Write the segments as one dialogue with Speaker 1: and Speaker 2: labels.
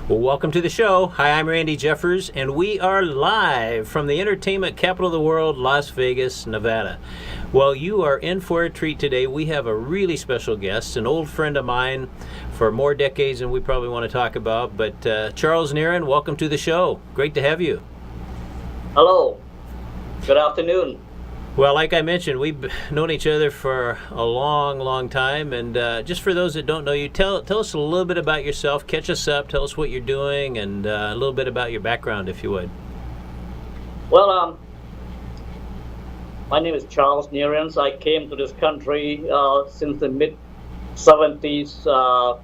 Speaker 1: Well, welcome to the show. Hi, I'm Randy Jeffers, and we are live from the entertainment capital of the world, Las Vegas, Nevada. Well, you are in for a treat today. We have a really special guest, an old friend of mine for more decades than we probably want to talk about. But Charles Nearin, welcome to the show. Great to have you.
Speaker 2: Hello. Good afternoon.
Speaker 1: Well, like I mentioned, we've known each other for a long, long time. And just for those that don't know you, tell us a little bit about yourself. Catch us up. Tell us what you're doing and a little bit about your background, if you would.
Speaker 2: Well, my name is Charles Nearin. I came to this country since the mid-70s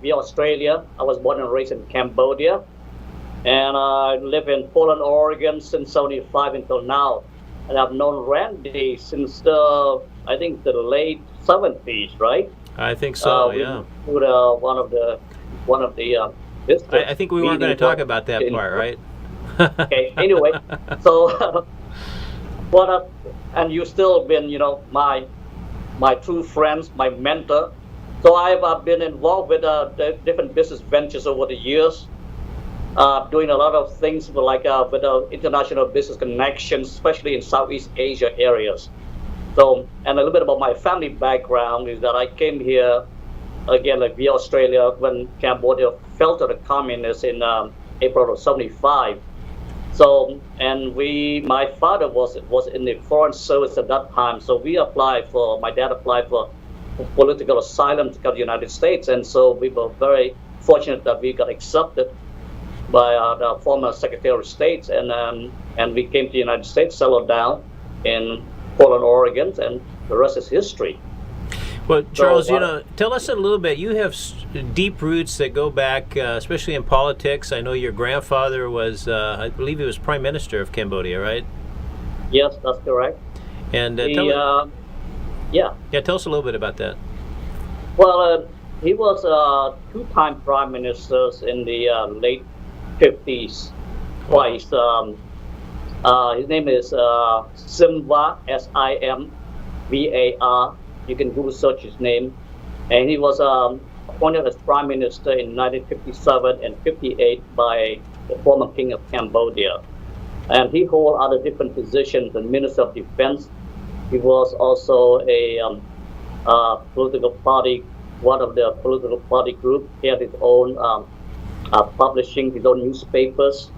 Speaker 2: via Australia. I was born and raised in Cambodia. And I live in Portland, Oregon since 75 until now. And I've known Randy since I think the late 70s, right?
Speaker 1: I think so. Yeah.
Speaker 2: With one of the
Speaker 1: I think we weren't going to talk about that part, right?
Speaker 2: Okay. Anyway, so and you've still been, my true friends, my mentor. So I've been involved with the different business ventures over the years. Doing a lot of things with international business connections, especially in Southeast Asia areas. So, and a little bit about my family background is that I came here, again, via Australia when Cambodia fell to the communists in April of 75. So, and my father was in the foreign service at that time. So my dad applied for political asylum to come to the United States. And so we were very fortunate that we got accepted by the former Secretary of State, and we came to the United States, settled down in Portland, Oregon, and the rest is history.
Speaker 1: Well, Charles, tell us a little bit. You have deep roots that go back, especially in politics. I know your grandfather was, I believe he was Prime Minister of Cambodia, right?
Speaker 2: Yes, that's correct.
Speaker 1: And tell us a little bit about that.
Speaker 2: Well, he was two-time Prime Ministers in the late 50s, twice. His name is Simvar, Simvar. You can Google search his name. And he was appointed as Prime Minister in 1957 and 58 by the former King of Cambodia. And he held other different positions, the Minister of Defense. He was also a political party, one of the political party group. He had his own publishing his own newspapers.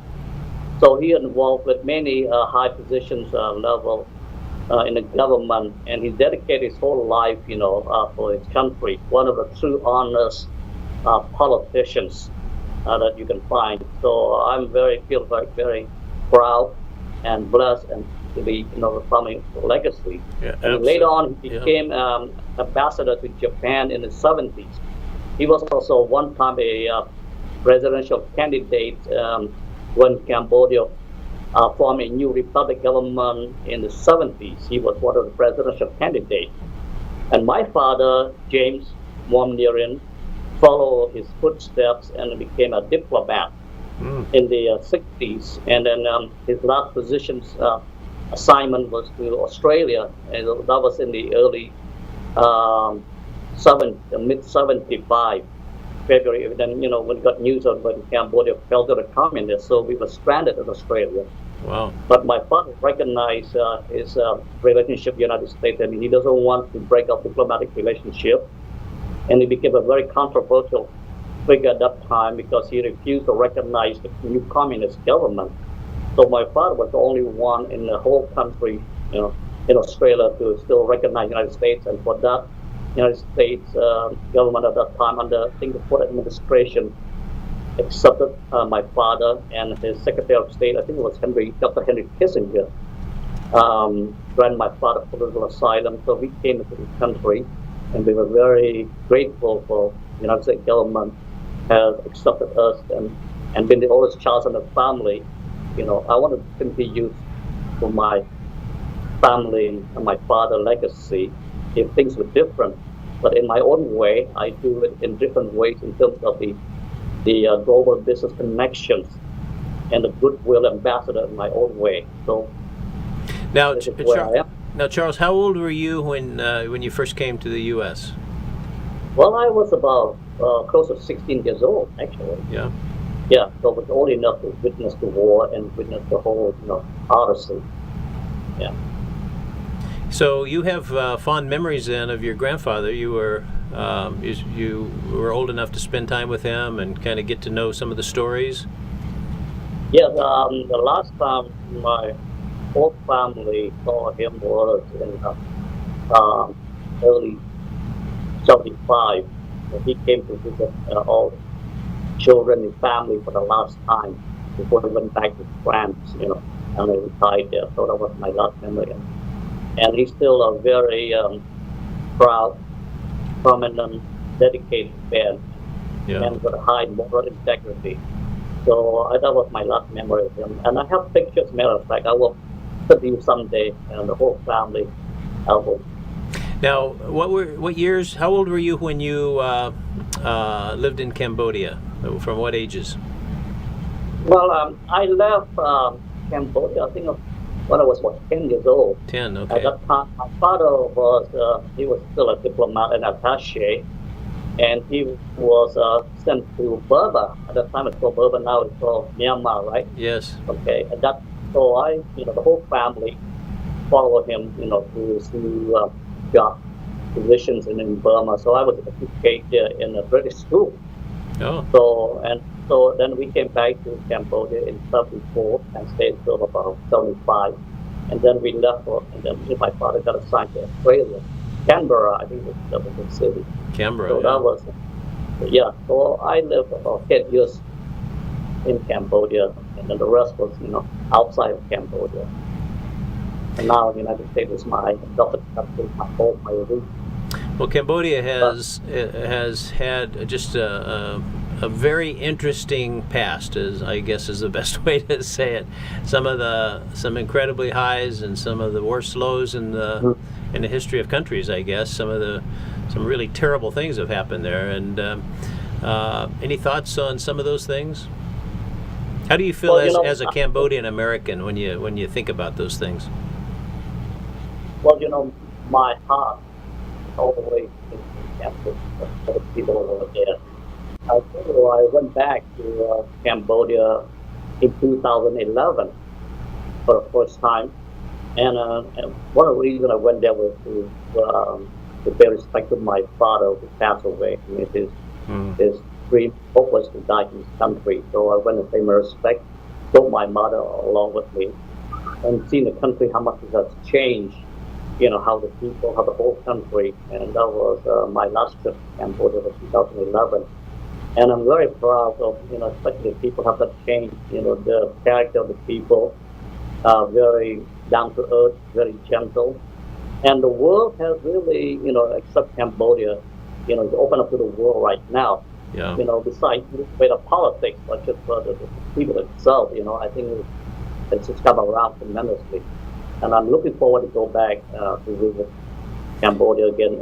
Speaker 2: So he involved with many high positions level in the government, and he dedicated his whole life, for his country. One of the true honest politicians that you can find. So I'm feel very proud and blessed and to be, the family legacy.
Speaker 1: Yeah,
Speaker 2: and later on, he became ambassador to Japan in the 70s. He was also one time a presidential candidate when Cambodia formed a new republic government in the 70s. He was one of the presidential candidates. And my father, James Nearin, followed his footsteps and became a diplomat in the 60s. And then his last assignment was to Australia, and that was in the early mid-75. February. Then, when we got news of when Cambodia fell to the communists, so we were stranded in Australia.
Speaker 1: Wow.
Speaker 2: But my father recognized his relationship with the United States, and he doesn't want to break up diplomatic relationship. And he became a very controversial figure at that time because he refused to recognize the new communist government. So my father was the only one in the whole country, in Australia to still recognize the United States, and for that, United States government at that time under, I think, the Ford administration accepted my father and his Secretary of State, I think it was Dr. Henry Kissinger, granted my father political asylum. So we came into this country, and we were very grateful for the United States government has accepted us and been the oldest child in the family. I want to continue for my family and my father's legacy. If things were different, but in my own way, I do it in different ways in terms of the global business connections and the goodwill ambassador in my own way. So
Speaker 1: now, Charles, how old were you when you first came to the U.S.?
Speaker 2: Well, I was about close to 16 years old, actually.
Speaker 1: Yeah.
Speaker 2: yeah, so it was old enough to witness the war and witness the whole, odyssey. Yeah.
Speaker 1: So you have fond memories then of your grandfather. You were old enough to spend time with him and kind of get to know some of the stories.
Speaker 2: Yeah, the last time my whole family saw him was in early 75. He came to visit all children and family for the last time before he went back to France, and he retired there. So that was my last memory. And he's still a very proud, prominent, dedicated man,
Speaker 1: Yeah.
Speaker 2: and with a high moral integrity. So that was my last memory of him. And I have pictures, matter of fact, I will put you someday, and the whole family album.
Speaker 1: Now, what years? How old were you when you lived in Cambodia? From what ages?
Speaker 2: Well, I left Cambodia, I think, when I was, 10 years old.
Speaker 1: 10.
Speaker 2: At
Speaker 1: Okay.
Speaker 2: that time, my father he was still a diplomat and attaché, and he was sent to Burma. At that time, it's called Burma, now it's called Myanmar, right?
Speaker 1: Yes.
Speaker 2: Okay, and so the whole family followed him, to job positions in Burma. So I was educated in a British school.
Speaker 1: Oh.
Speaker 2: So then we came back to Cambodia in 74 and stayed till about 75. And then we left, and then my father got assigned to Australia. Canberra, I think that was the city.
Speaker 1: Canberra.
Speaker 2: So that was, so I lived about 10 years in Cambodia, and then the rest was, outside of Cambodia. And now the United States is my adopted country, my home, my root.
Speaker 1: Well, Cambodia has had just a very interesting past, I guess is the best way to say it. Some incredibly highs and some of the worst lows in the history of countries, I guess. Some really terrible things have happened there. And any thoughts on some of those things? How do you feel as a Cambodian American when you think about those things?
Speaker 2: Well, my heart always in Cambodia for the people over there. I went back to Cambodia in 2011 for the first time, and one of the reasons I went there was to pay respect to my father who passed away. I mean, his dream hope was to die in his country, so I went to pay my respect, took my mother along with me, and seeing the country, how much it has changed. How the people, how the whole country, and that was my last trip to Cambodia was 2011. And I'm very proud of, especially the people have that changed, the character of the people, very down to earth, very gentle. And the world has really, except Cambodia, is open up to the world right now.
Speaker 1: Yeah.
Speaker 2: Besides the politics, but just for the people itself, I think it's just come around tremendously. And I'm looking forward to go back to visit Cambodia again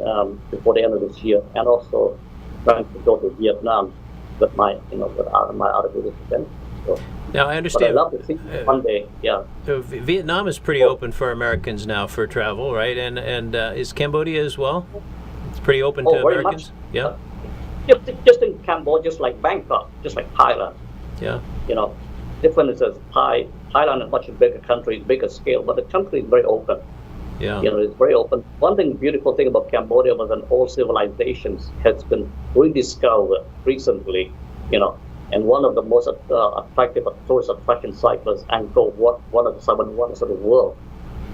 Speaker 2: before the end of this year, and also trying to go to Vietnam with my other visitors again. So,
Speaker 1: now I understand.
Speaker 2: But I'd love to see one day. Yeah.
Speaker 1: Vietnam is pretty open for Americans now for travel, right? And is Cambodia as well? It's pretty open to
Speaker 2: very
Speaker 1: Americans.
Speaker 2: much.
Speaker 1: Yeah.
Speaker 2: Just in Cambodia, just like Bangkok, just like Thailand.
Speaker 1: Yeah.
Speaker 2: Difference is Thailand is a much bigger country, bigger scale, but the country is very open.
Speaker 1: Yeah.
Speaker 2: It's very open. One beautiful thing about Cambodia was that all civilizations has been rediscovered recently, and one of the most attractive tourist attraction sites was Angkor Wat, one of the seven wonders of the world.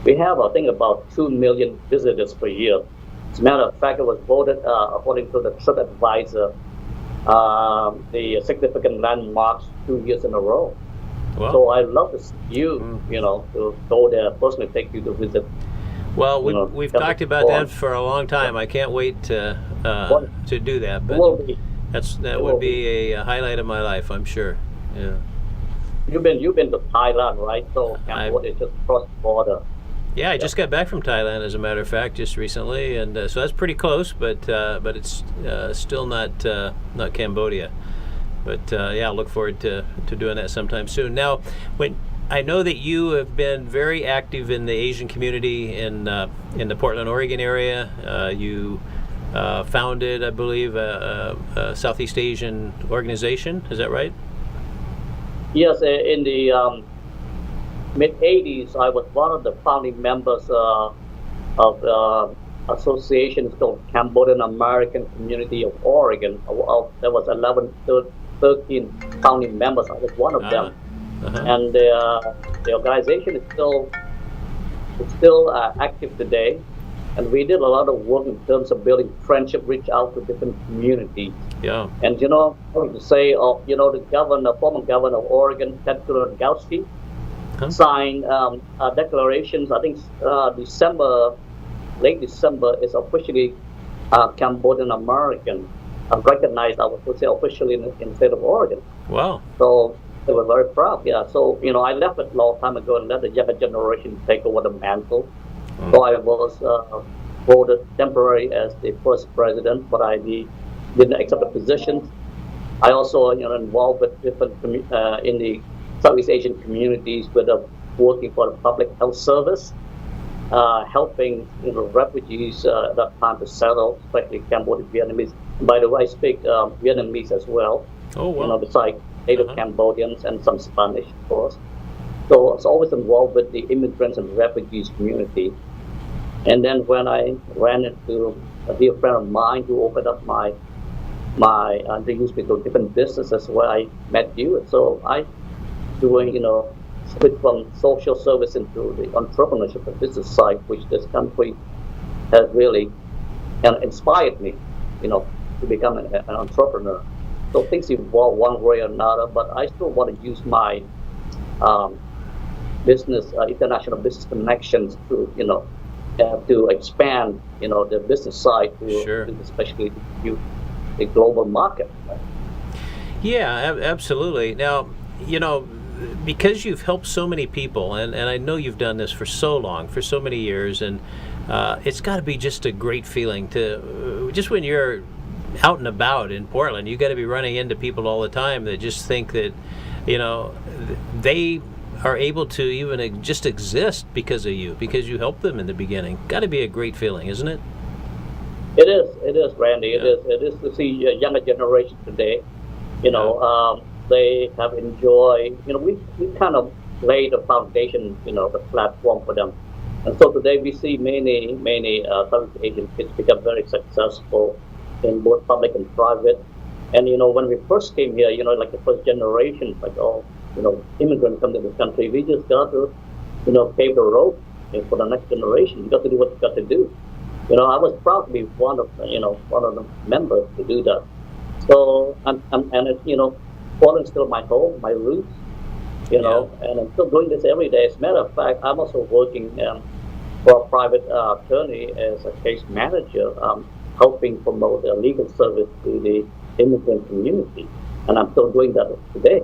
Speaker 2: We have, I think, about 2 million visitors per year. As a matter of fact, it was voted, according to the TripAdvisor, the significant landmarks 2 years in a row.
Speaker 1: Wow.
Speaker 2: So I'd love to see you, to go there, personally take you to visit.
Speaker 1: Well, we've talked about that for a long time. I can't wait to do that. But that would be a highlight of my life, I'm sure. Yeah.
Speaker 2: You've been to Thailand, right? So Cambodia is just across the border.
Speaker 1: Yeah, I just got back from Thailand, as a matter of fact, just recently, and so that's pretty close. But it's still not Cambodia. But I look forward to doing that sometime soon. Now, I know that you have been very active in the Asian community in the Portland, Oregon area. You founded, I believe, a Southeast Asian organization. Is that right?
Speaker 2: Yes, in the mid 80s, I was one of the founding members of association called Cambodian American Community of Oregon. There was 13 founding members. I was one of
Speaker 1: Ah,
Speaker 2: them,
Speaker 1: uh-huh.
Speaker 2: and the organization is still active today. And we did a lot of work in terms of building friendship, reach out to different communities.
Speaker 1: Yeah.
Speaker 2: And I want to say, the former governor of Oregon, Ted Gowski,
Speaker 1: Huh?
Speaker 2: signed declarations. I think late December, is officially Cambodian American, recognized, I would say, officially in the state of Oregon.
Speaker 1: Wow.
Speaker 2: So they were very proud. Yeah. So I left it a long time ago and let the younger generation take over the mantle.
Speaker 1: Mm.
Speaker 2: So I was voted temporary as the first president, but didn't accept the position. I also involved with different in the Southeast Asian communities with working for the public health service, helping refugees at that time to settle, especially Cambodian Vietnamese. By the way, I speak Vietnamese as well.
Speaker 1: Oh, wow.
Speaker 2: Besides native
Speaker 1: Uh-huh.
Speaker 2: Cambodians and some Spanish, of course. So I was always involved with the immigrants and refugees community. And then when I ran into a dear friend of mine who opened up my introduced me to different businesses where I met you. And so I doing switch from social service into the entrepreneurship and business side, which this country has really inspired me, to become an entrepreneur. So things evolve one way or another, but I still want to use my um, international business connections to expand, the business side
Speaker 1: Sure.
Speaker 2: especially the global market.
Speaker 1: Yeah, absolutely. Now, you know, because you've helped so many people, and I know you've done this for so long, for so many years, and it's got to be just a great feeling to, just when you're out and about in Portland, you got to be running into people all the time that just think that, they are able to even just exist because of you, because you helped them in the beginning. Got to be a great feeling, isn't it?
Speaker 2: It is, Randy.
Speaker 1: Yeah.
Speaker 2: It is to see a younger generation today.
Speaker 1: Yeah.
Speaker 2: They have enjoyed. We kind of laid the foundation, the platform for them. And so today we see many Southeast Asian kids become very successful in both public and private. And when we first came here, like the first generation, like all immigrants come to this country, we just got to pave the road for the next generation. You got to do what you got to do. I was proud to be one of the members to do that. So Portland's still my home, my roots.
Speaker 1: Yeah.
Speaker 2: And I'm still doing this every day. As a matter of fact, I'm also working for a private attorney as a case manager, helping promote legal service to the immigrant community. And I'm still doing that today.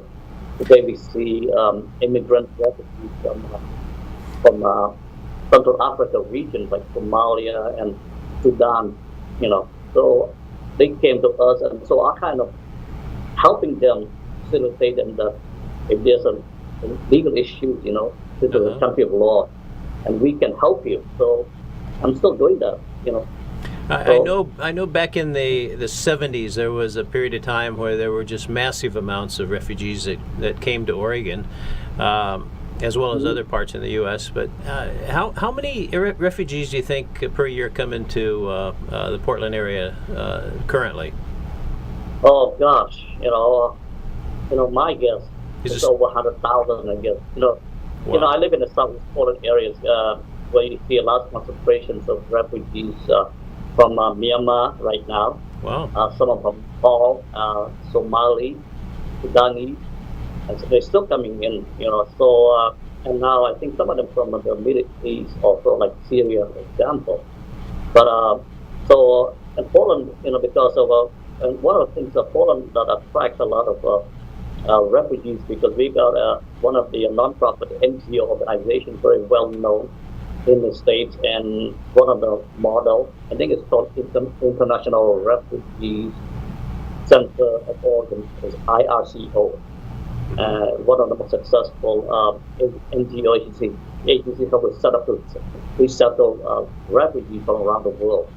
Speaker 2: Today we see immigrant refugees from Central Africa regions like Somalia and Sudan. So they came to us, and so I kind of helping them facilitate them that if there's a legal issue, this is a
Speaker 1: Uh-huh.
Speaker 2: country of law, and we can help you. So I'm still doing that.
Speaker 1: I
Speaker 2: So
Speaker 1: know. I know. Back in the 70s, there was a period of time where there were just massive amounts of refugees that came to Oregon, as well as other parts in the U.S. But how many refugees do you think per year come into the Portland area currently?
Speaker 2: oh gosh, my guess
Speaker 1: Is
Speaker 2: is
Speaker 1: this
Speaker 2: over 100,000. I guess. I
Speaker 1: wow?
Speaker 2: live in the South Portland areas where you see a lot of concentrations of refugees from Myanmar right now.
Speaker 1: Wow.
Speaker 2: Some of them Nepal, Somali, Sudanese, and so they're still coming in. So and now I think some of them from the Middle East, also like Syria, for example. But so in Poland, because of and one of the things of Poland that attracts a lot of refugees because we got one of the non-profit NGO organizations very well known in the States, and one of the model, I think it's called International Refugee Center of Oregon, is IRCO. One of the most successful NGO agencies that was set up to resettle refugees from around the world.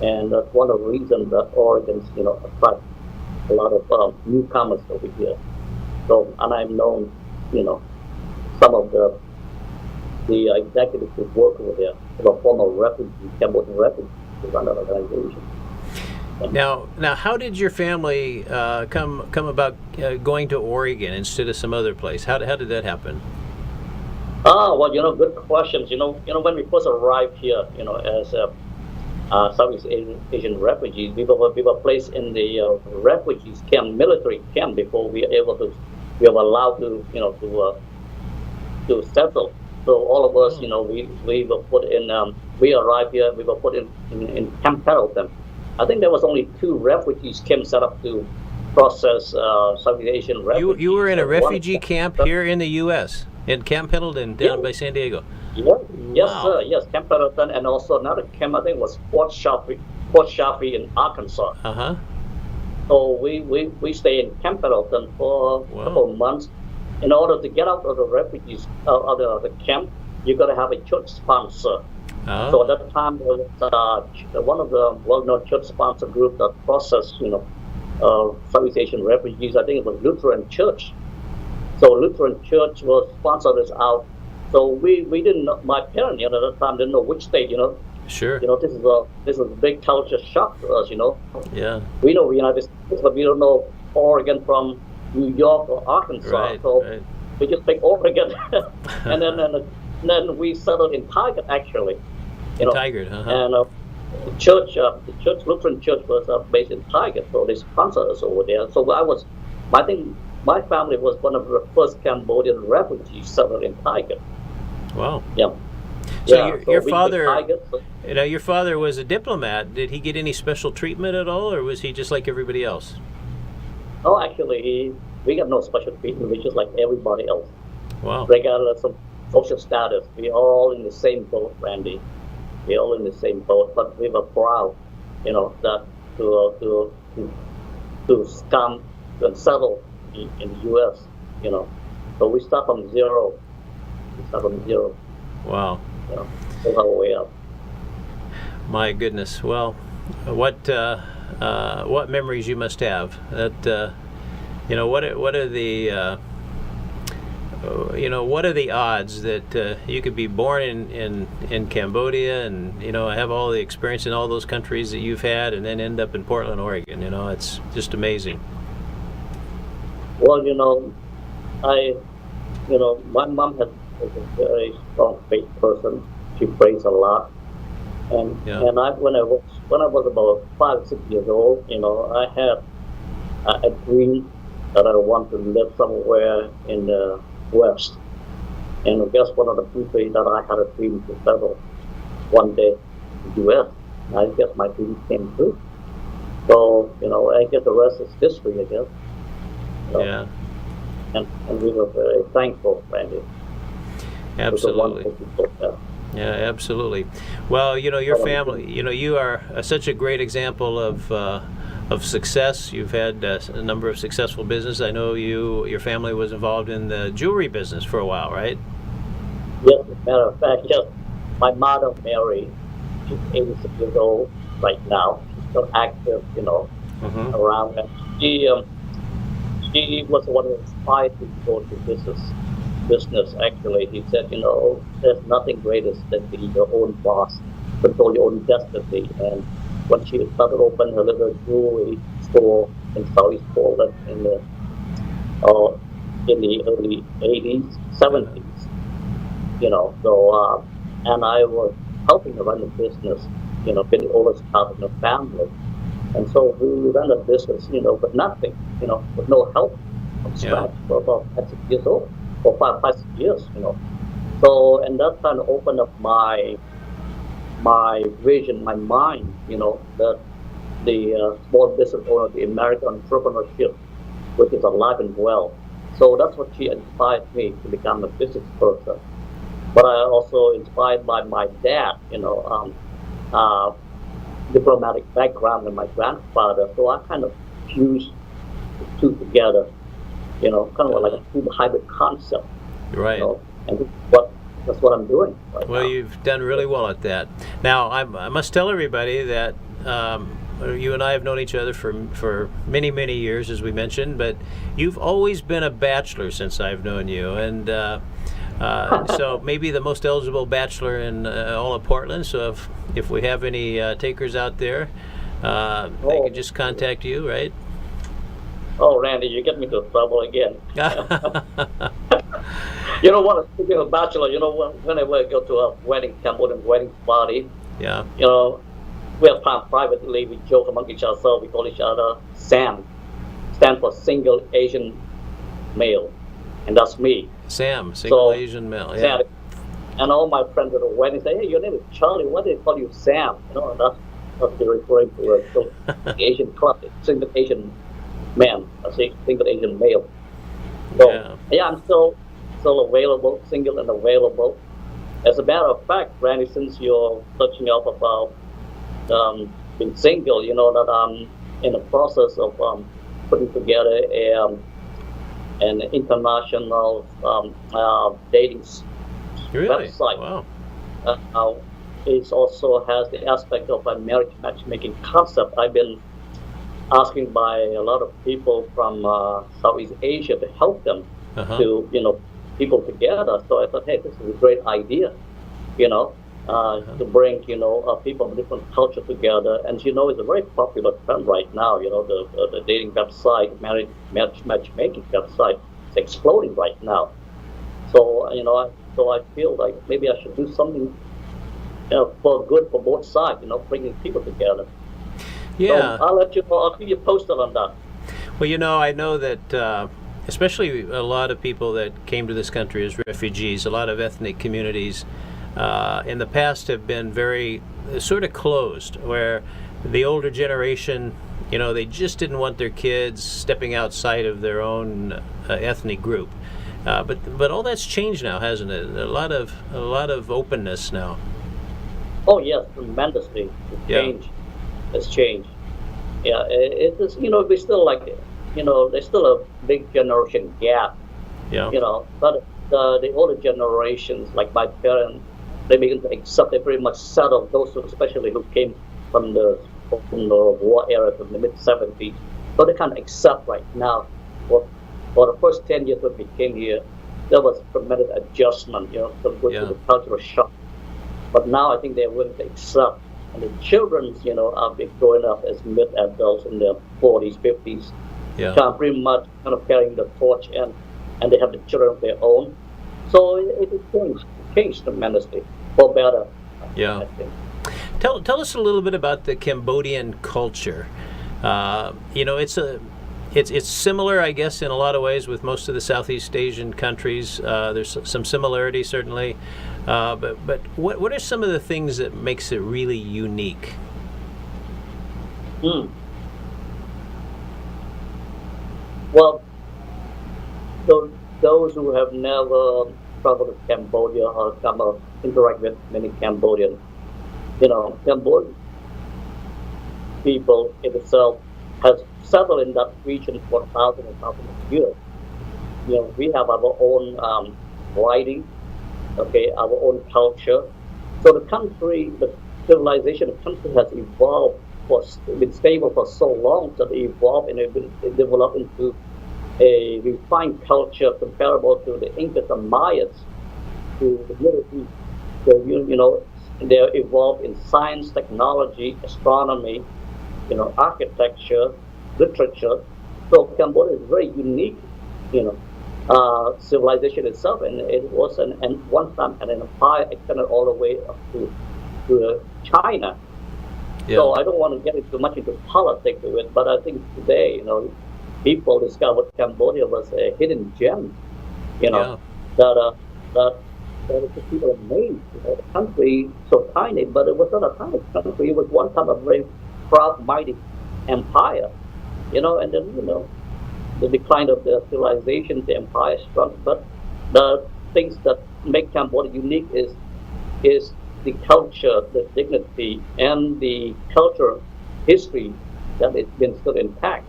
Speaker 2: And that's one of the reasons that Oregon's, attract a lot of newcomers over here. So and I've known, some of the executives who work over there, who are former refugees, Cambodian refugees, who run that organization.
Speaker 1: Now, how did your family come about going to Oregon instead of some other place? How did that happen?
Speaker 2: Well, good questions. When we first arrived here, as Southeast Asian refugees, we were placed in the refugees camp, military camp, before we were allowed to settle. So all of us, we were put in. We arrived here. We were put in Camp Pendleton. I think there was only 2 refugees camps set up to process Southeast Asian refugees.
Speaker 1: You were in a refugee camp here in the U.S. in Camp Pendleton down by San Diego.
Speaker 2: Yeah. Yes,
Speaker 1: Wow.
Speaker 2: sir. Yes, Camp Pendleton, and also another camp. I think was Fort Chaffee in Arkansas.
Speaker 1: Uh-huh.
Speaker 2: So we stay in Camp Pendleton for a couple of months. In order to get out of the refugees out of the camp, you got to have a church sponsor.
Speaker 1: Oh.
Speaker 2: So at that time, there was one of the well-known church sponsor group that processed, Southeast Asian refugees. I think it was Lutheran Church. So Lutheran Church was sponsored us out. So we didn't know. My parents, at that time, didn't know which state.
Speaker 1: Sure.
Speaker 2: This is a big culture shock to us.
Speaker 1: Yeah.
Speaker 2: We know the United States, but we don't know Oregon from New York or Arkansas.
Speaker 1: Right.
Speaker 2: So
Speaker 1: Right.
Speaker 2: we just pick Oregon, and then we settled in Tigard, actually.
Speaker 1: Tigard,
Speaker 2: And the church, Lutheran Church, was based in Tigard, so they sponsored us over there. So I think my family was one of the first Cambodian refugees settled in Tigard.
Speaker 1: Wow.
Speaker 2: Yeah.
Speaker 1: So your
Speaker 2: we
Speaker 1: father,
Speaker 2: Tigard,
Speaker 1: your father was a diplomat. Did he get any special treatment at all, or was he just like everybody else?
Speaker 2: Oh, actually, we got no special treatment. We're just like everybody else,
Speaker 1: Wow.
Speaker 2: regardless of social status. We're all in the same boat, Randy. We're all in the same boat, but we were proud, that to come and settle in the U.S. So we start from zero.
Speaker 1: Wow.
Speaker 2: All our way up.
Speaker 1: My goodness. Well, what memories you must have. That what are the what are the odds that you could be born in Cambodia and have all the experience in all those countries that you've had, and then end up in Portland, Oregon? It's just amazing.
Speaker 2: Well, my mom is a very strong faith person. She prays a lot, and when I was about 5-6 years old, I had a dream that I want to live somewhere in the West. And I guess one of the people that I had a dream to settle one day in the U.S. I guess my dream came true. So, I guess the rest is history, I guess. So,
Speaker 1: Yeah.
Speaker 2: And we were very thankful, Randy.
Speaker 1: Absolutely.
Speaker 2: It was a wonderful people.
Speaker 1: Yeah, absolutely. Well, your family, you are such a great example of success. You've had a number of successful businesses. I know your family was involved in the jewelry business for a while, right?
Speaker 2: Yes, as a matter of fact, yes. My mother, Mary, she's 86 years old right now. She's still active,
Speaker 1: Mm-hmm.
Speaker 2: around. And she was the one who inspired me to go into business, actually. He said, there's nothing greater than being your own boss, control your own destiny. And when she started opening her little jewelry store in Southeast Portland in the early 80s, 70s, and I was helping her run the business, being the oldest child in the family. And so we ran a business, with nothing, with no help from scratch for about 5-6 years old, for 5-6 years, So, and that kind of opened up my vision, my mind, that the small business owner, the American entrepreneurship, which is alive and well. So that's what she inspired me to become a business person. But I also inspired by my dad, diplomatic background and my grandfather. So I kind of fused the two together, kind of like a two hybrid concept.
Speaker 1: Right.
Speaker 2: And that's what I'm doing right
Speaker 1: Well,
Speaker 2: now.
Speaker 1: you've done really well at that. Now, I must tell everybody that you and I have known each other for many, many years, as we mentioned, but you've always been a bachelor since I've known you, and so maybe the most eligible bachelor in all of Portland. So if we have any takers out there, they could just contact you, right?
Speaker 2: Oh, Randy, you get me into trouble again. You know what? Speaking of bachelor, whenever I go to a wedding, Cambodian wedding party,
Speaker 1: Yeah.
Speaker 2: we have time privately. We joke among each other. So we call each other Sam, stand for single Asian male, and that's me.
Speaker 1: Sam, single
Speaker 2: So,
Speaker 1: Asian male. Yeah.
Speaker 2: Sam. And all my friends at the wedding say, "Hey, your name is Charlie. Why do they call you Sam?" And that's what they're referring to. So the Asian club, single Asian man, I say single Asian male. So
Speaker 1: Yeah.
Speaker 2: I'm still available, single and available. As a matter of fact, Randy, since you're touching up about being single, you know that I'm in the process of putting together an international dating
Speaker 1: Really?
Speaker 2: website.
Speaker 1: Wow.
Speaker 2: It also has the aspect of a marriage matchmaking concept. I've been asking by a lot of people from Southeast Asia to help them
Speaker 1: Uh-huh.
Speaker 2: to people together. So I thought, hey, this is a great idea, to bring people of different culture together. And it's a very popular trend right now. The dating website, marriage matchmaking website, is exploding right now. So I feel like maybe I should do something for good for both sides. Bringing people together.
Speaker 1: Yeah.
Speaker 2: So I'll let you know. I'll keep you posted on that.
Speaker 1: Well, I know that especially a lot of people that came to this country as refugees, a lot of ethnic communities in the past have been very sort of closed, where the older generation, they just didn't want their kids stepping outside of their own ethnic group. But all that's changed now, hasn't it? A lot of openness now.
Speaker 2: Oh yes, tremendously. It's changed. Yeah, it is. We still there's still a big generation gap.
Speaker 1: Yeah.
Speaker 2: But the older generations, like my parents, they begin to accept. They pretty much settled those, especially who came from the war era, from the mid-70s. So they kind of accept right now. For the first 10 years when we came here, there was tremendous adjustment. To go through the cultural shock. But now I think they're willing to accept. And the children, are growing up as mid-adults in their 40s, 50s.
Speaker 1: Yeah.
Speaker 2: Pretty much kind of carrying the torch, and they have the children of their own. So it changed tremendously for better.
Speaker 1: Yeah.
Speaker 2: I think.
Speaker 1: Tell us a little bit about the Cambodian culture. It's similar, I guess, in a lot of ways with most of the Southeast Asian countries. There's some similarities, certainly. But what are some of the things that makes it really unique?
Speaker 2: Well, those who have never traveled to Cambodia or come interact with many Cambodians, Cambodian people in itself has settled in that region for thousands and thousands of years. We have our own writing, our own culture. So the civilization of the country has evolved, been stable for so long that it evolved and it developed into a refined culture comparable to the Incas and Mayas, to the Middle East. So, they evolved in science, technology, astronomy, architecture, literature. So Cambodia is very unique, civilization itself, and it was one time an empire extended all the way up to China.
Speaker 1: Yeah.
Speaker 2: So I don't want to get into much into politics with it, but I think today, people discovered Cambodia was a hidden gem, that people amazed. The country so tiny, but it was not a tiny country. It was one time a very proud, mighty empire, and then the decline of the civilization, the empire shrunk. But the things that make Cambodia unique is the culture, the dignity, and the cultural history that it's been still intact.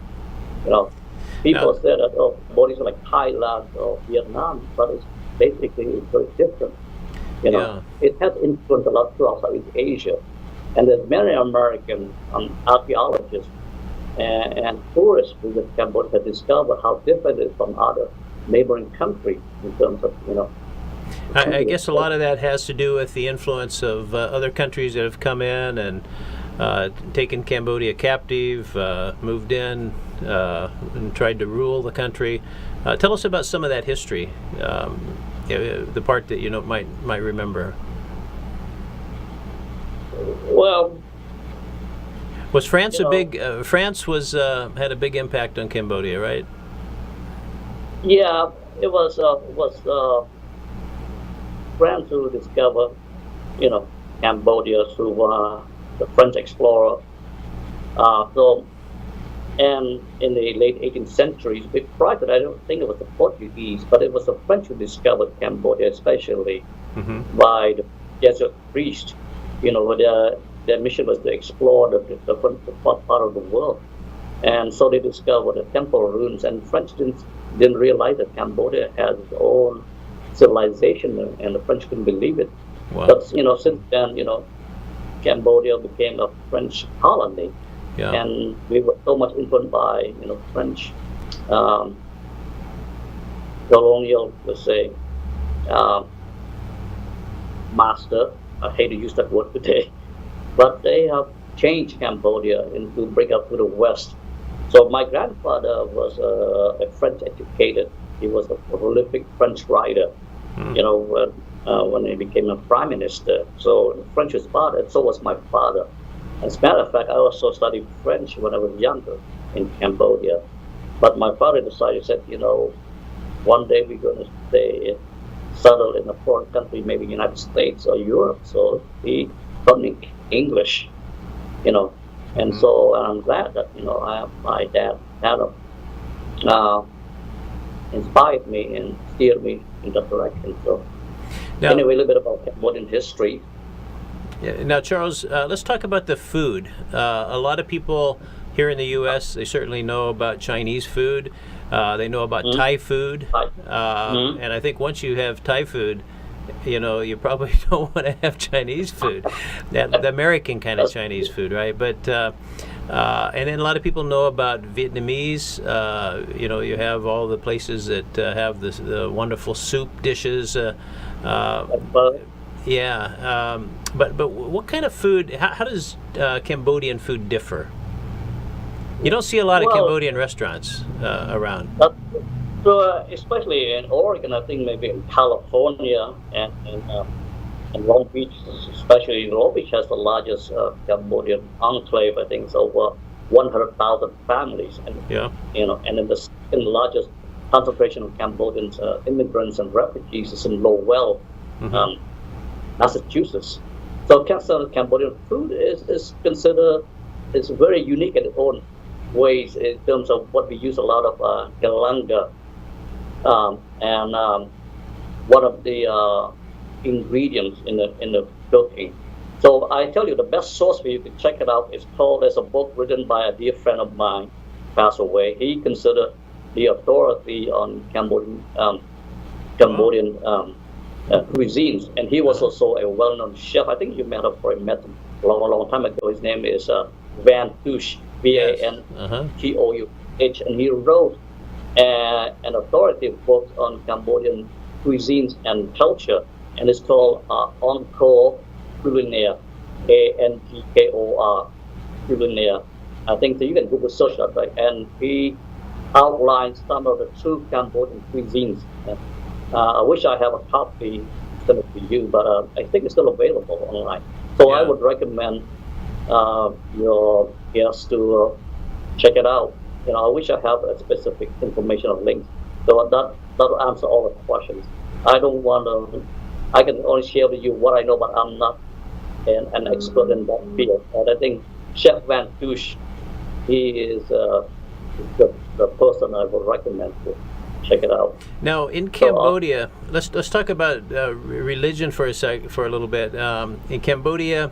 Speaker 2: People say that Cambodia is like Thailand or Vietnam, but it's basically very different. It has influenced a lot throughout Southeast Asia. And there's many American archaeologists and tourists visit Cambodia to discover how different it is from other neighboring countries in terms of,
Speaker 1: I guess a lot of that has to do with the influence of other countries that have come in and taken Cambodia captive, moved in, and tried to rule the country. Tell us about some of that history, the part that you might remember.
Speaker 2: Well,
Speaker 1: was France a big? France was had a big impact on Cambodia, right?
Speaker 2: Yeah, it was France who discovered, Cambodia through the French explorer. So, and in the late 18th century, prior to that, I don't think it was the Portuguese, but it was the French who discovered Cambodia, especially by the Jesuit priest. Their mission was to explore the part of the world, and so they discovered the temple ruins. And French didn't realize that Cambodia has its own civilization, and the French couldn't believe it.
Speaker 1: Wow.
Speaker 2: But since then, Cambodia became a French colony, and we were so much influenced by French colonial, let's say, master. I hate to use that word today, but they have changed Cambodia into bring up to the West. So my grandfather was a French educated. He was a prolific French writer. When he became a prime minister. So French was father, and so was my father. As a matter of fact, I also studied French when I was younger in Cambodia. But my father decided, said, one day we're going to stay settled in a foreign country, maybe United States or Europe. So he taught me English, and so I'm glad that my dad kind of inspired me and steered me in that direction. So anyway, a little bit about Cambodian history.
Speaker 1: Yeah, now, Charles, let's talk about the food. A lot of people here in the U.S., they certainly know about Chinese food. They know about Thai food. And I think once you have Thai food, you probably don't want to have Chinese food, the American kind of Chinese food, right? But and then a lot of people know about Vietnamese. You have all the places that have the wonderful soup dishes. But what kind of food? How does Cambodian food differ? You don't see a lot of Cambodian restaurants around.
Speaker 2: So especially in Oregon, I think maybe in California and Long Beach, especially Long Beach has the largest Cambodian enclave. I think it's over 100,000 families, and and then the second largest concentration of Cambodian immigrants and refugees is in Lowell, Massachusetts. So Cambodian food is considered very unique in its own ways in terms of what we use a lot of galanga. And one of the ingredients in the cooking. So I tell you, the best source for you to check it out is called. There's a book written by a dear friend of mine, passed away. He considered the authority on Cambodian cuisines, and he was also a well-known chef. I think you met him a long time ago. His name is Van Touche, Vantouch, and he wrote an authoritative book on Cambodian cuisines and culture, and it's called Angkor Culinaire, Angkor Culinaire. I think so you can Google search that, right? And he outlines some of the true Cambodian cuisines. I wish I have a copy sent it to you, but I think it's still available online. So I would recommend your guests to check it out. I wish I have a specific information or links. So that'll answer all the questions. I don't want to. I can only share with you what I know, but I'm not an expert in that field. And I think Chef Van Touche, he is the person I would recommend to check it out.
Speaker 1: Now, in Cambodia, let's talk about religion for a little bit. In Cambodia,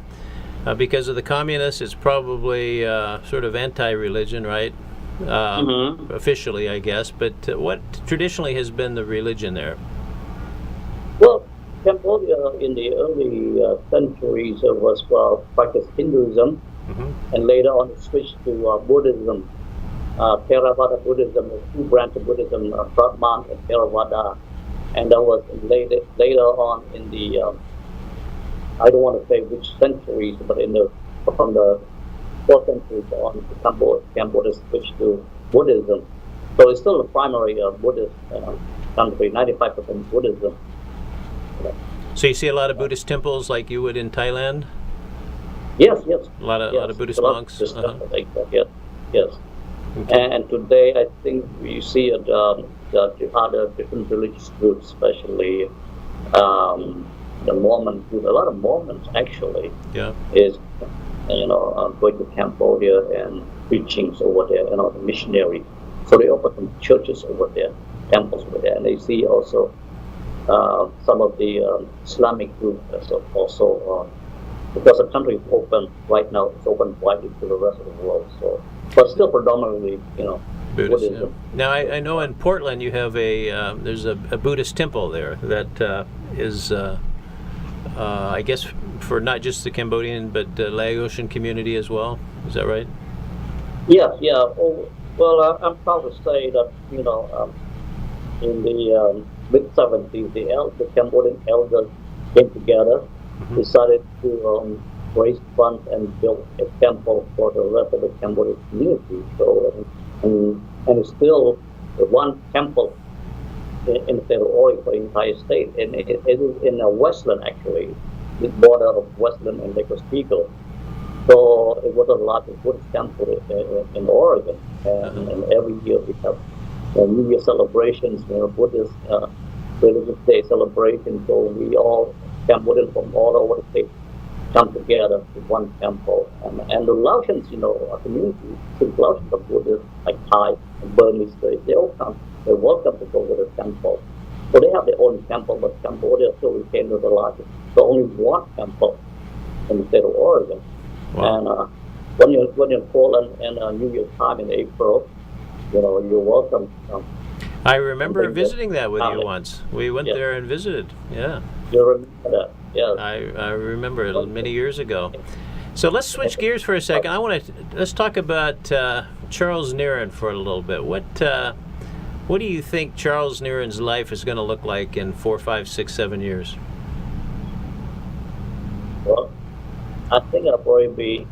Speaker 1: because of the communists, it's probably sort of anti-religion, right? Officially, I guess. But what traditionally has been the religion there?
Speaker 2: Well, Cambodia in the early centuries, it was practiced Hinduism,
Speaker 1: Hmm.
Speaker 2: and later on it switched to Buddhism. Theravada Buddhism, there's two branches of Buddhism, Brahman and Theravada, and that was later on in the I don't want to say which centuries, but in the from the 4th century on, Cambodia switched to Buddhism. So it's still a primary Buddhist country, 95% Buddhism.
Speaker 1: So you see a lot of Buddhist temples like you would in Thailand?
Speaker 2: Yes, yes,
Speaker 1: A lot
Speaker 2: yes.
Speaker 1: of Buddhist
Speaker 2: A lot of
Speaker 1: monks?
Speaker 2: Buddhist
Speaker 1: Uh-huh.
Speaker 2: temples like that, yes, yes.
Speaker 1: Okay.
Speaker 2: And today, I think you see the other different religious groups, especially the Mormon group. A lot of Mormons actually
Speaker 1: Yeah.
Speaker 2: is going to Cambodia and preachings over there, the missionary. So they open some churches over there, temples over there, and they see also some of the Islamic groups also. Because the country is open right now, it's open widely to the rest of the world. So, but still predominantly,
Speaker 1: Buddhist. Yeah.
Speaker 2: Buddhism.
Speaker 1: Now I know in Portland you have there's a Buddhist temple there that is I guess for not just the Cambodian but the Laotian community as well. Is that right?
Speaker 2: Yeah, yeah. Oh, well, I'm proud to say that in the mid '70s, the Cambodian elders came together,
Speaker 1: Hmm.
Speaker 2: decided to raise funds and build a temple for the rest of the Cambodian community. So, and it's still the one temple in the state of Oregon for the entire state, and it is in Westland actually, the border of Westland and Lake Oswego. So it was the largest Buddhist temple in Oregon, and every year we have New Year celebrations, Buddhist religious day celebrations. So we all Cambodians from all over the state come together to one temple, and the Laotians, a community, since Laotians are Buddhists, like Thai and Burmese, they all come. They're welcome to go to the temple. So they have their own temple, but Cambodia still retains the largest. So only one temple in the state of Oregon.
Speaker 1: Wow.
Speaker 2: And when you're in Portland and New Year's time in April, you're welcome.
Speaker 1: I remember
Speaker 2: bring
Speaker 1: visiting that with you
Speaker 2: family.
Speaker 1: once. We went
Speaker 2: Yeah.
Speaker 1: there and visited. Yeah.
Speaker 2: You remember that? Yes.
Speaker 1: I remember it many years ago. So let's switch gears for a second. Let's talk about Charles Nearin for a little bit. What do you think Charles Nearin's life is going to look like in 4, 5, 6, 7 years?
Speaker 2: Well, I think I'll probably be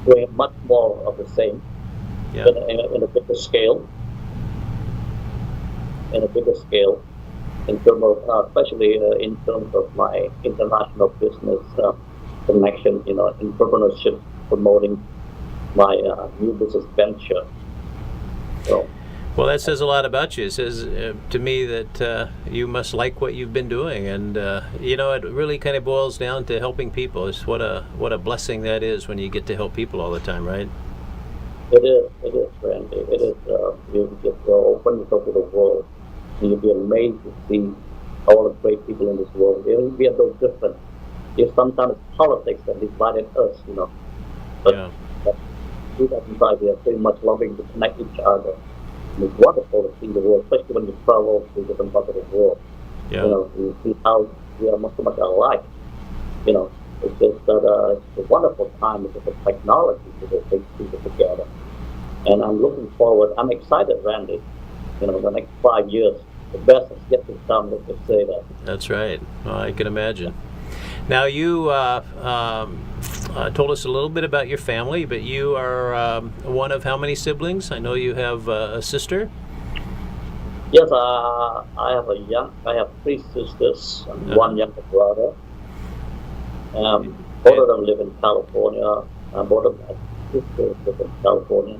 Speaker 2: doing much more of the same
Speaker 1: Yeah.
Speaker 2: in a bigger scale. In terms of, especially in terms of my international business connection, entrepreneurship, promoting my new business venture. So,
Speaker 1: Well, that says a lot about you. It says to me that you must like what you've been doing, and it really kind of boils down to helping people. It's what a blessing that is when you get to help people all the time, right?
Speaker 2: it is, Randy. It is. You just open yourself to the world, and you'll be amazed to see all the great people in this world. We are so different. Sometimes politics that divided us, But,
Speaker 1: Yeah.
Speaker 2: but 2005, we are pretty much loving to connect each other. And it's wonderful to see the world, especially when you travel to different parts of the world.
Speaker 1: Yeah.
Speaker 2: You see how we are so much alike. It's just that it's a wonderful time because of technology to bring people together. And I'm looking forward. I'm excited, Randy. The next 5 years, the best is yet to come. Let's just say that.
Speaker 1: That's right. Well, I can imagine. Now, you told us a little bit about your family, but you are one of how many siblings? I know you have a sister.
Speaker 2: Yes, I have 3 sisters and 1 younger brother. Both of them live in California. Both of my sisters live in California,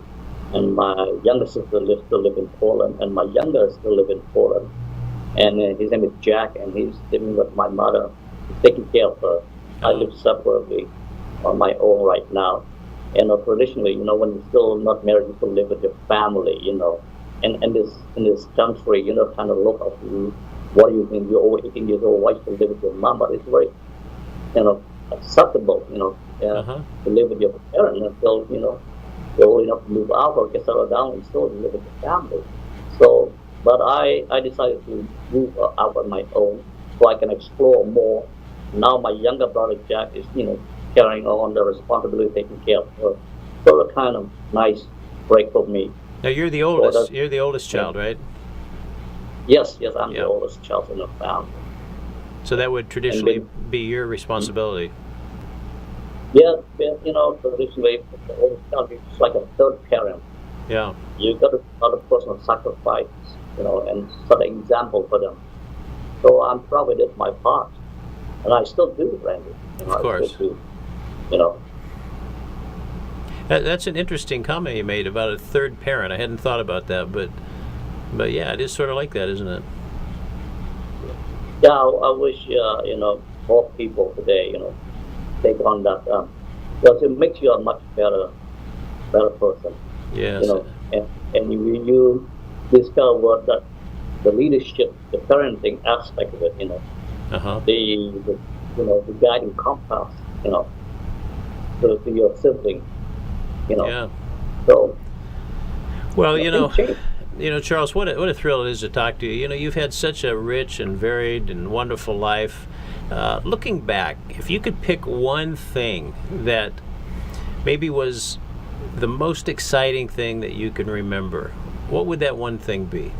Speaker 2: and my younger sister still live in Poland, and my younger still live in Poland. And his name is Jack, and he's living with my mother, taking care of her. I live separately on my own right now. And traditionally, when you're still not married, you still live with your family, And in this country, kind of look at you. What do you think? You're over 18 years old. Why should you live with your mom? But it's very, acceptable, to live with your parents until, you're old enough to move out or get settled down and still live with your family. But I decided to move out on my own so I can explore more Now my younger brother Jack is, carrying on the responsibility of taking care of her. So a kind of nice break for me.
Speaker 1: Now you're the
Speaker 2: So
Speaker 1: oldest. You're the oldest child, right?
Speaker 2: yes, I'm the
Speaker 1: Yeah.
Speaker 2: oldest child in the family.
Speaker 1: So that would traditionally be your responsibility.
Speaker 2: Yeah, traditionally, the oldest child is like a third parent.
Speaker 1: Yeah.
Speaker 2: You got to start a personal sacrifice, and set an example for them. So I'm proud of it, my part. And I still do, Randy.
Speaker 1: Of course.
Speaker 2: I still do, you know.
Speaker 1: That's an interesting comment you made about a third parent. I hadn't thought about that, but yeah, it is sort of like that, isn't it?
Speaker 2: Yeah, I wish, more people today, take on that, because it makes you a much better person,
Speaker 1: Yes.
Speaker 2: and you discover that the leadership, the parenting aspect of it,
Speaker 1: Uh-huh.
Speaker 2: the guiding compass, to your sibling,
Speaker 1: Yeah.
Speaker 2: so
Speaker 1: Well,
Speaker 2: things change.
Speaker 1: Charles, what a thrill it is to talk to you. You've had such a rich and varied and wonderful life. Looking back, if you could pick one thing that maybe was the most exciting thing that you can remember, what would that one thing be?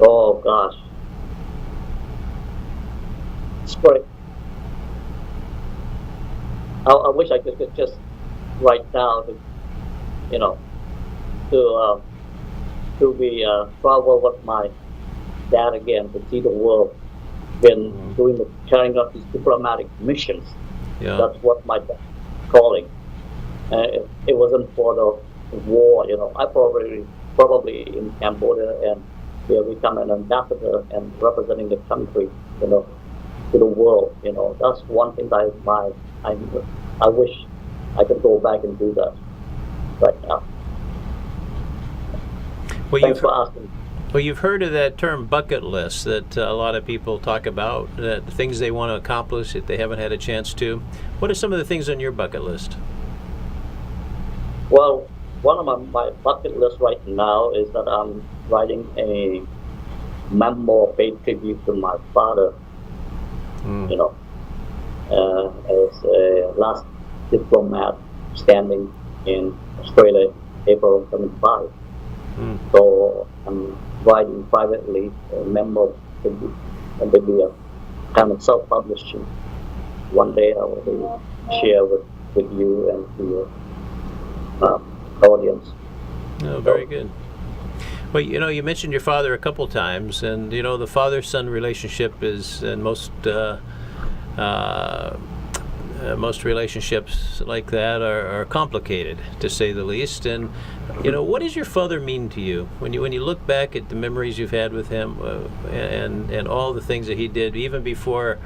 Speaker 2: Oh gosh, it's great. I wish I could just write down, you know, to be travel with my dad again to see the world. Been doing carrying out these diplomatic missions.
Speaker 1: Yeah.
Speaker 2: That's what my dad calling. It wasn't for the war, I probably in Cambodia and will become an ambassador and representing the country, to the world. That's one thing that I wish I could go back and do that right now.
Speaker 1: Well,
Speaker 2: Thanks for asking.
Speaker 1: Well, you've heard of that term bucket list that a lot of people talk about, that things they want to accomplish that they haven't had a chance to. What are some of the things on your bucket list?
Speaker 2: Well, one of my bucket list right now is that I'm writing a memoir paid tribute to my father, as a last diplomat standing in Australia, April 75. So I'm writing privately a memoir tribute, and maybe a kind of self-publishing. One day I will share with you and your audience.
Speaker 1: Oh, very good. Well, you mentioned your father a couple times, and the father-son relationship is, in most relationships like that are complicated, to say the least. And what does your father mean to you when you look back at the memories you've had with him, and all the things that he did even before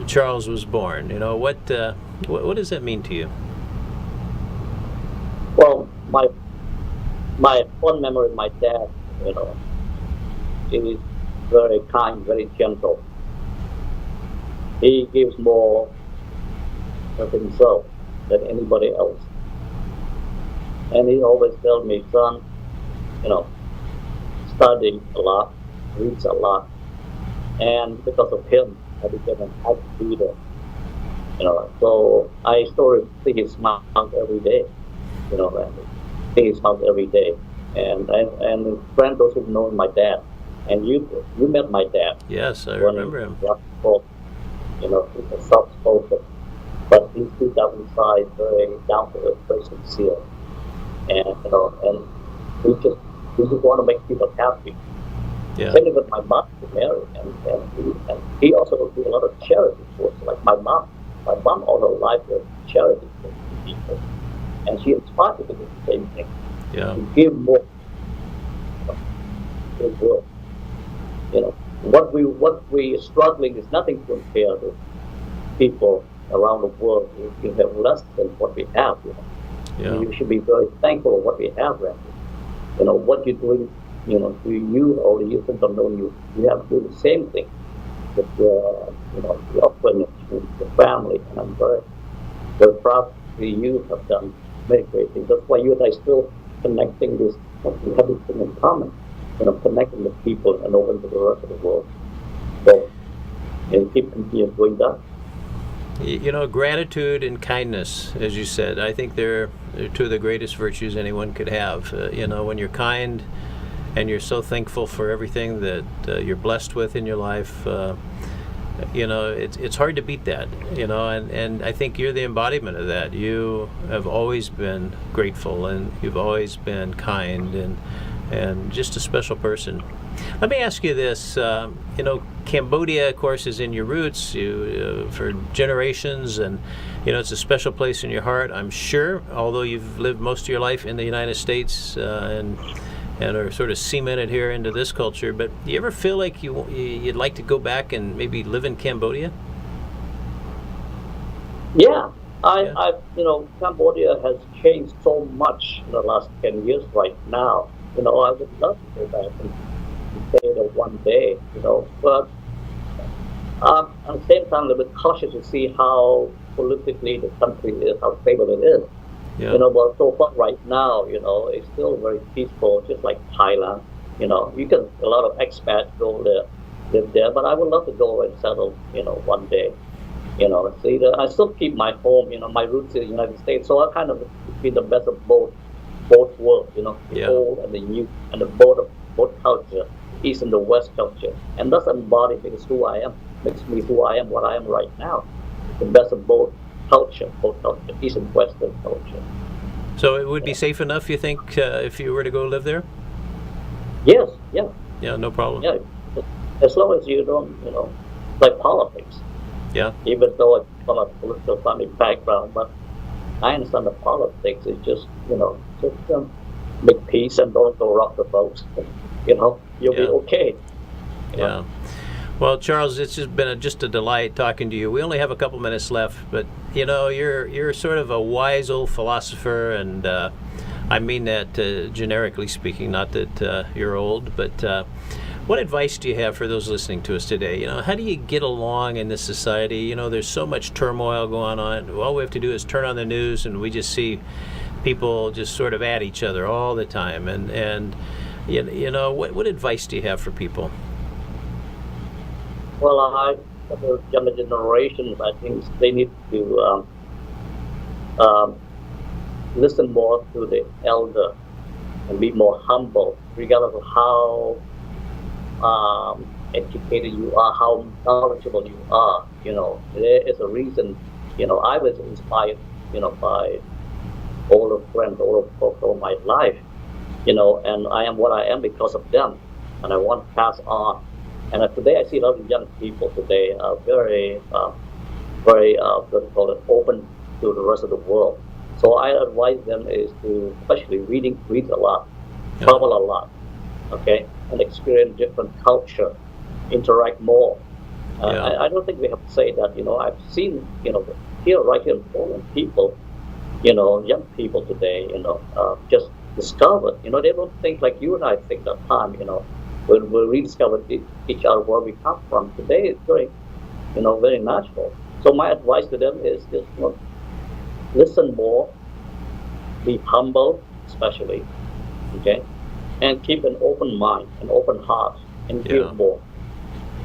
Speaker 1: Charles was born? What does that mean to you?
Speaker 2: Well, my fond memory of my dad, he is very kind, very gentle. He gives more of himself than anybody else. And he always tells me, son, study a lot, reads a lot. And because of him, I became an act leader. So I still see his smile every day, and see his smile every day. And friends those who know my dad, and you met my dad.
Speaker 1: Yes, I remember him.
Speaker 2: He's a soft-spoken, but he's deep down inside very down-to-earth, very sincere, and we just want to make people happy.
Speaker 1: Yeah.
Speaker 2: Same with my mom, Nearin, and he also do a lot of charity work. Like my mom all her life was charity for people, and she inspired me to do the same thing.
Speaker 1: Yeah.
Speaker 2: To give more. Good work. What we are struggling is nothing compared to people around the world who have less than what we have.
Speaker 1: Yeah.
Speaker 2: You should be very thankful of what we have, Randy. What you're doing, to you or the youth don't know you have to do the same thing with your friends, your family, and I'm very, very proud that you have done very great things. That's why you and I still connecting this, we have this thing in common, connecting with people and open to the rest of the world. So and continue doing that.
Speaker 1: You know, gratitude and kindness, as you said, I think they're two of the greatest virtues anyone could have. You know, when you're kind and you're so thankful for everything that you're blessed with in your life, you know, it's hard to beat that, you know, and I think you're the embodiment of that. You have always been grateful, and you've always been kind, and just a special person. Let me ask you this, you know, Cambodia, of course, is in your roots for generations, and, you know, it's a special place in your heart, I'm sure, although you've lived most of your life in the United States and are sort of cemented here into this culture. But do you ever feel like you'd like to go back and maybe live in Cambodia?
Speaker 2: Yeah,
Speaker 1: Yeah.
Speaker 2: you know, Cambodia has changed so much in the last 10 years right now. You know, I would love to go back and stay there one day, you know, but at the same time, a little bit cautious to see how politically the country is, how stable it is.
Speaker 1: Yeah.
Speaker 2: You know, but so far right now, you know, it's still very peaceful, just like Thailand. You know, you can, a lot of expats go there, live there, but I would love to go and settle, you know, one day. You know, see, I still keep my home, you know, my roots in the United States, so I kind of be the best of both worlds, you know, the
Speaker 1: Yeah.
Speaker 2: old and the new, and the both culture, East and the West culture, and that's embodied because who I am, makes me who I am, what I am right now, the best of both culture, East and Western culture.
Speaker 1: So it would be
Speaker 2: Yeah.
Speaker 1: safe enough, you think, if you were to go live there?
Speaker 2: Yes, yeah,
Speaker 1: Yeah, no problem.
Speaker 2: yeah. As long as you don't, you know, like politics,
Speaker 1: Yeah.
Speaker 2: even though I come from a political family background, but I understand the politics is just, you know, just make peace and don't go rock the boat. You know, you'll be
Speaker 1: Yeah.
Speaker 2: okay. You know?
Speaker 1: Yeah. Well, Charles, it's just been just a delight talking to you. We only have a couple minutes left, but you know, you're sort of a wise old philosopher, and I mean that generically speaking, not that you're old, but what advice do you have for those listening to us today? You know, how do you get along in this society? You know, there's so much turmoil going on. All we have to do is turn on the news, and we just see people just sort of at each other all the time. And you know, what advice do you have for people?
Speaker 2: Well, for the younger generations, I think they need to um, listen more to the elder and be more humble, regardless of how educated you are, how knowledgeable you are. You know, there is a reason. You know, I was inspired, you know, by older friends, older folks all my life. You know, and I am what I am because of them, and I want to pass on. And today I see a lot of young people today are very, what do you call it, open to the rest of the world. So I advise them is to, especially read a lot,
Speaker 1: Yeah.
Speaker 2: travel a lot, okay, and experience different culture, interact more.
Speaker 1: Yeah.
Speaker 2: I don't think we have to say that, you know, I've seen, you know, right here in Poland, people, you know, young people today, you know, just discovered, you know, they don't think like you and I think that time, you know, when we rediscover each other where we come from. Today it's very, you know, very natural. So my advice to them is just, you know, listen more, be humble, especially, okay, and keep an open mind, an open heart, and
Speaker 1: Yeah.
Speaker 2: give more.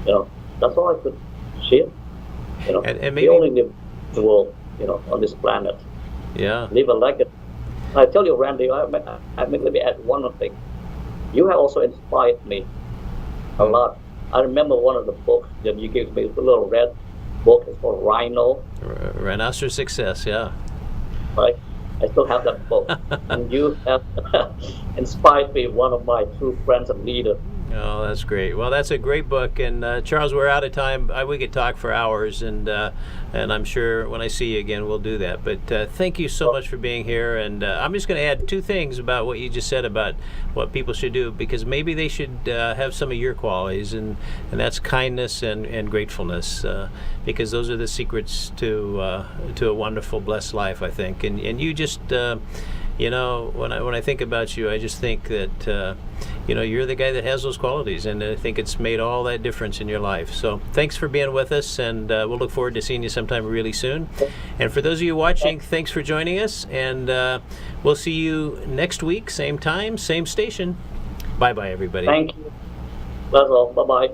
Speaker 2: You know, that's all I could share. You know,
Speaker 1: And
Speaker 2: we
Speaker 1: maybe,
Speaker 2: only live in the world, you know, on this planet.
Speaker 1: yeah.
Speaker 2: Live a legacy. I tell you, Randy, let me add one more thing. You have also inspired me a lot. I remember one of the books that you gave me, a little red book. It's called Rhino,
Speaker 1: Rhinoceros Success, yeah.
Speaker 2: right? I still have that book. And you have inspired me, one of my true friends and leaders.
Speaker 1: Oh, that's great. Well, that's a great book. And Charles, we're out of time. We could talk for hours, and I'm sure when I see you again, we'll do that. But thank you so much for being here. And I'm just going to add two things about what you just said about what people should do, because maybe they should have some of your qualities, and that's kindness and gratefulness, because those are the secrets to a wonderful, blessed life, I think. And you just you know, when I think about you, I just think that you know, you're the guy that has those qualities, and I think it's made all that difference in your life. So thanks for being with us, and we'll look forward to seeing you sometime really soon. And for those of you watching, thanks for joining us, and we'll see you next week, same time, same station. Bye bye, everybody.
Speaker 2: Thank you. That's all. Bye bye.